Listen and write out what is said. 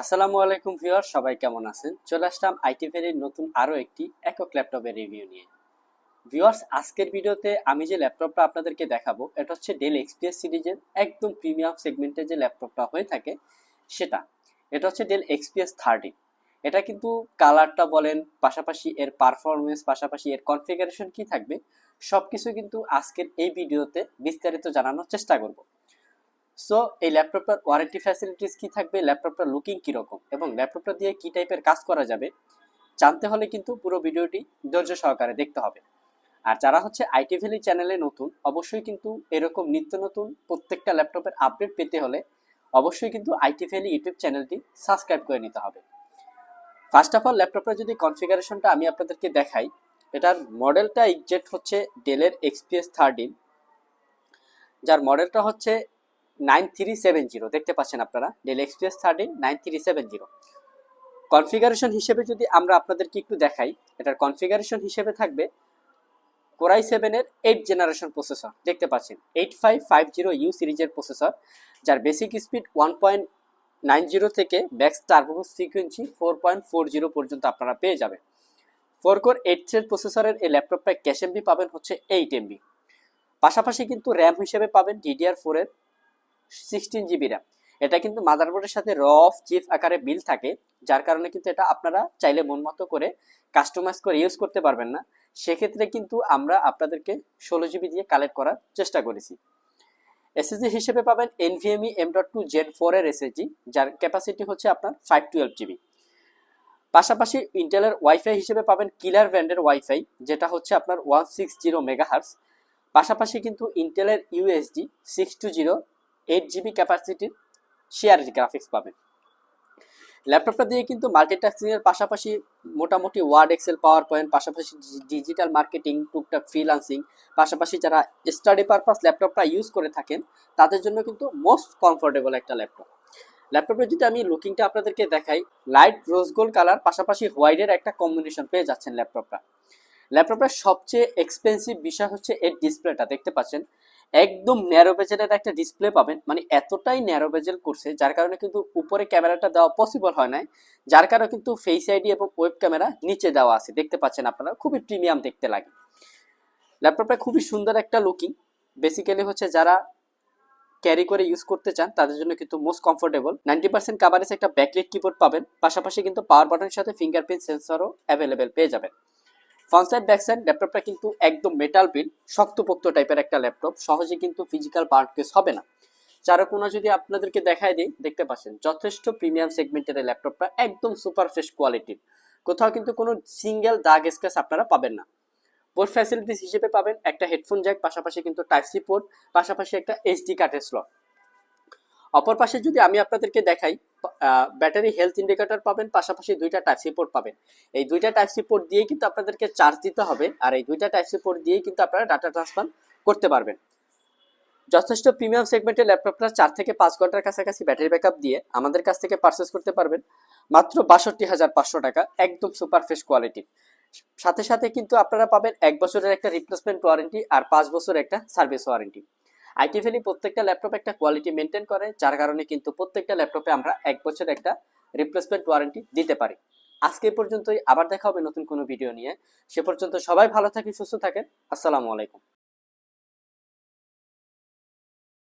আসসালামু আলাইকুম ভিউয়ার, সবাই কেমন আছেন? চলে আসলাম আইটি ভেরির নতুন আরো একটি একক ল্যাপটপের রিভিউ নিয়ে। ভিউয়ার্স, আজকের ভিডিওতে আমি যে ল্যাপটপটা আপনাদেরকে দেখাবো এটা হচ্ছে ডেল এক্সপিএস সিরিজের একদম প্রিমিয়াম সেগমেন্টে যে ল্যাপটপটা হয়ে থাকে সেটা। এটা হচ্ছে ডেল এক্সপিএস 13। এটা কিন্তু কালারটা বলেন, পাশাপাশি এর পারফরমেন্স, পাশাপাশি এর কনফিগারেশন কি থাকবে সবকিছু কিন্তু আজকের এই ভিডিওতে বিস্তারিত জানানোর চেষ্টা করব। সো এই ল্যাপটপটার ওয়ারেন্টি ফ্যাসিলিটিস কি থাকবে, ল্যাপটপটার লুকিং কীরকম এবং ল্যাপটপটা দিয়ে কী টাইপের কাজ করা যাবে জানতে হলে কিন্তু পুরো ভিডিওটি ধৈর্য সহকারে দেখতে হবে। আর যারা হচ্ছে আইটি ভ্যালি চ্যানেলে নতুন, অবশ্যই কিন্তু এরকম নিত্য নতুন প্রত্যেকটা ল্যাপটপের আপডেট পেতে হলে অবশ্যই কিন্তু আইটি ভ্যালি ইউটিউব চ্যানেলটি সাবস্ক্রাইব করে নিতে হবে। ফার্স্ট অফ অল ল্যাপটপটার যদি কনফিগারেশনটা আমি আপনাদেরকে দেখাই, এটার মডেলটা এক্সাক্ট হচ্ছে ডেলের এক্সপিএস 13, যার মডেলটা হচ্ছে 9370। দেখতে পাচ্ছেন আপনারা ডেল এক্সপিএস 13 9370। কনফিগারেশন হিসেবে যদি আমরা আপনাদেরকে একটু দেখাই, এটার কনফিগারেশন হিসেবে থাকবে কোরাই 7-এর 8 জেনারেশন প্রসেসর। দেখতে পাচ্ছেন 8550U সিরিজের প্রসেসর, যার বেসিক স্পিড 1.90 থেকে ম্যাক্স টার্বো ফ্রিকোয়েন্সি 4.40 পর্যন্ত আপনারা পেয়ে যাবেন। 4 কোর 8 থ্রেড প্রসেসরের এই ল্যাপটপটায় ক্যাশ এমবি পাবেন হচ্ছে 8 এমবি। পাশাপাশি কিন্তু র্যাম হিসেবে পাবেন DDR4-এর 16 GB র্যাম। এটা কিন্তু মাদারবোর্ডের সাথে চিপ আকারে বিল থাকে, যার কারণে কিন্তু এটা আপনারা চাইলে মন মতো করে কাস্টমাইজ করে ইউজ করতে পারবেন না। সেক্ষেত্রে কিন্তু আমরা আপনাদেরকে 16 GB দিয়ে কালেক্ট করার চেষ্টা করেছি। এসএসডি হিসেবে পাবেন NVMe M.2 Gen 4 এর এসএসডি, যার ক্যাপাসিটি হচ্ছে আপনার 512 GB। পাশাপাশি ইন্টেলের ওয়াইফাই হিসেবে পাবেন কিলার ব্র্যান্ডের ওয়াইফাই, যেটা হচ্ছে আপনার 160 মেগাহার্টজ। পাশাপাশি কিন্তু ইন্টেলের USD 620 8 GB ক্যাপাসিটির শেয়ার গ্রাফিক্স পাবেন। ল্যাপটপটা দিয়ে কিন্তু মাল্টিটাস্কিংয়ের পাশাপাশি মোটামুটি ওয়ার্ড, এক্সেল, পাওয়ার পয়েন্ট, পাশাপাশি ডিজিটাল মার্কেটিং, টুকটাক ফ্রিল্যান্সিং, পাশাপাশি যারা স্টাডি পারপাস ল্যাপটপটা ইউজ করে থাকেন তাদের জন্য কিন্তু মোস্ট কমফোর্টেবল একটা ল্যাপটপ। ল্যাপটপে যদি আমি লুকিংটা আপনাদেরকে দেখাই, লাইট রোজ গোল্ড কালার পাশাপাশি হোয়াইটের একটা কম্বিনেশন পেয়ে যাচ্ছেন ল্যাপটপটা। ল্যাপটপের সবচেয়ে এক্সপেন্সিভ বিষয় হচ্ছে এর ডিসপ্লেটা। দেখতে পাচ্ছেন একদম ন্যারো বেজেলের একটা ডিসপ্লে পাবেন, মানে এতটাই ন্যারো বেজেল করছে যার কারণে কিন্তু উপরে ক্যামেরাটা দেওয়া পসিবল হয় না, যার কারণে কিন্তু ফেস আইডি এবং ওয়েব ক্যামেরা নিচে দেওয়া আছে। দেখতে পাচ্ছেন আপনারা, খুবই প্রিমিয়াম দেখতে লাগে। ল্যাপটপটা খুবই সুন্দর একটা লুকিং, বেসিক্যালি হচ্ছে যারা ক্যারি করে ইউজ করতে চান তাদের জন্য কিন্তু মোস্ট কমফোর্টেবল। 90% কাভারেজ একটা ব্যাকলাইট কিবোর্ড পাবেন, পাশাপাশি কিন্তু পাওয়ার বাটনের সাথে ফিঙ্গারপ্রিন্ট সেন্সরও অ্যাভেলেবেল পেয়ে যাবেন। ফ্রন্ট সাইড ব্যাক সাইড ল্যাপটপটা কিন্তু একদম মেটাল বিল্ড, শক্তপোক্ত টাইপের একটা ল্যাপটপ, সহজে কিন্তু ফিজিক্যাল বার্ন কেস হবে না। চারকোনা যদি আপনাদেরকে দেখায় দিই, দেখতে পাচ্ছেন যথেষ্ট প্রিমিয়াম সেগমেন্টের এই ল্যাপটপটা একদম সুপার ফ্রেশ কোয়ালিটির, কোথাও কিন্তু কোনো সিঙ্গেল দাগ স্ক্র্যাচ আপনারা পাবেন না। পোর্ট ফ্যাসিলিটিস হিসেবে পাবেন একটা হেডফোন জ্যাক, পাশাপাশি কিন্তু টাইপ সি পোর্ট, পাশাপাশি একটা এইচডি কার্ডের স্লট। অপর পাশে যদি আমি আপনাদেরকে দেখাই, ব্যাটারি হেলথ ইন্ডিকেটর পাবেন, পাশাপাশি দুইটা টাইপ সি পোর্ট পাবেন। এই দুইটা টাইপ সি পোর্ট দিয়েই কিন্তু আপনাদেরকে চার্জ দিতে হবে, আর এই দুইটা টাইপ সি পোর্ট দিয়েই কিন্তু আপনারা ডাটা ট্রান্সফার করতে পারবেন। যথেষ্ট প্রিমিয়াম সেগমেন্টের ল্যাপটপটা 4 থেকে 5 ঘন্টার কাছাকাছি ব্যাটারি ব্যাকআপ দিয়ে আমাদের কাছ থেকে পারচেস করতে পারবেন মাত্র 62,500 টাকা, একদম সুপার ফ্রেশ কোয়ালিটি। সাথে সাথে কিন্তু আপনারা পাবেন 1 বছরের একটা রিপ্লেসমেন্ট ওয়ারেন্টি আর 5 বছরের একটা সার্ভিস ওয়ারেন্টি। আইটি ভ্যালি প্রত্যেকটা ল্যাপটপ একটা কোয়ালিটি মেনটেন করে, যার কারণে কিন্তু প্রত্যেকটা ল্যাপটপে আমরা 1 বছরের একটা রিপ্লেসমেন্ট ওয়ারেন্টি দিতে পারি। আজকে পর্যন্তই, আবার দেখা হবে নতুন কোনো ভিডিও নিয়ে। সে পর্যন্ত সবাই ভালো থাকেন, সুস্থ থাকেন। আসসালামু আলাইকুম।